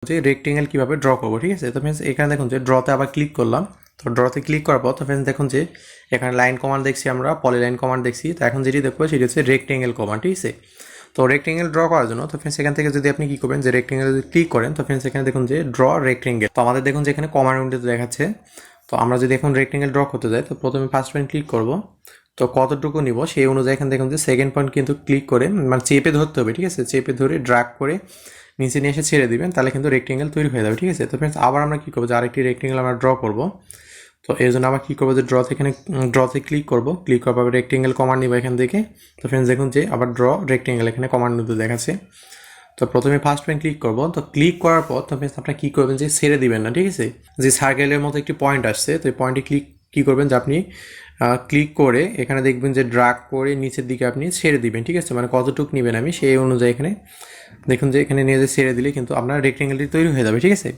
যে রেক্টেঙ্গেল কীভাবে ড্র করবো, ঠিক আছে। তো ফ্রেন্ডস এখানে দেখুন যে ড্রতে আবার ক্লিক করলাম। তো ড্রতে ক্লিক করার পর তো ফ্রেন্ডস দেখুন যে এখানে লাইন কমান্ড দেখছি, আমরা পলিলাইন কমান্ড দেখছি। তো এখন যেটি দেখবো সেটি হচ্ছে রেক্টেঙ্গেল কমান্ড, ঠিক আছে। তো রেক্টেঙ্গেল ড্র করার জন্য তো ফ্রেন্ডস এখান থেকে যদি আপনি কী করবেন, যে রেক্টেঙ্গেল যদি ক্লিক করেন তো ফ্রেন্ডস এখানে দেখুন যে ড্র রেক্টেঙ্গেল। তো আমাদের দেখুন যে এখানে কমান্ড উইন্ডোতে দেখাচ্ছে। তো আমরা যদি এখন রেক্টেঙ্গেল ড্র করতে যাই তো প্রথমে ফার্স্ট পয়েন্ট ক্লিক করব। তো কতটুকু নিব সেই অনুযায়ী এখানে দেখুন যে সেকেন্ড পয়েন্ট কিন্তু ক্লিক করে মানে চেপে ধরতে হবে, ঠিক আছে। চেপে ধরে ড্র্যাগ করে নিচে নিয়ে এসে ছেড়ে দিবেন, তাহলে কিন্তু রেক্টেঙ্গেল তৈরি হয়ে যাবে, ঠিক আছে। তো ফ্রেন্ডস আবার আমরা কী করবো, যে আরেকটি রেক্টেঙ্গেল আমরা ড্র করব। তো এই জন্য আবার কী করবো, যে ড্রতে ক্লিক করব। ক্লিক করার পর রেক্টেঙ্গেল কমান্ড নিব এখান থেকে। তো ফ্রেন্ডস দেখুন যে আবার ড্র রেক্টেঙ্গেল এখানে কমান্ড নিতে দেখাচ্ছে। তো প্রথমে ফার্স্ট পয়েন্ট ক্লিক করব। তো ক্লিক করার পর তো ফ্রেন্ডস আপনারা কী করবেন, যে ছেড়ে দিবেন না, ঠিক আছে। যে সার্কেলের মতো একটি পয়েন্ট আসছে, তো এই পয়েন্টে কী করবেন, যে আপনি ক্লিক করে এখানে দেখবেন যে ড্রাগ করে নিচের দিকে আপনি ছেড়ে দিবেন, ঠিক আছে। মানে কতটুকু নেবেন আমি সেই অনুযায়ী এখানে দেখুন যে এখানে নিয়ে যে ছেড়ে দিলে কিন্তু আপনার রেক্টেঙ্গেলটি তৈরি হয়ে যাবে, ঠিক আছে।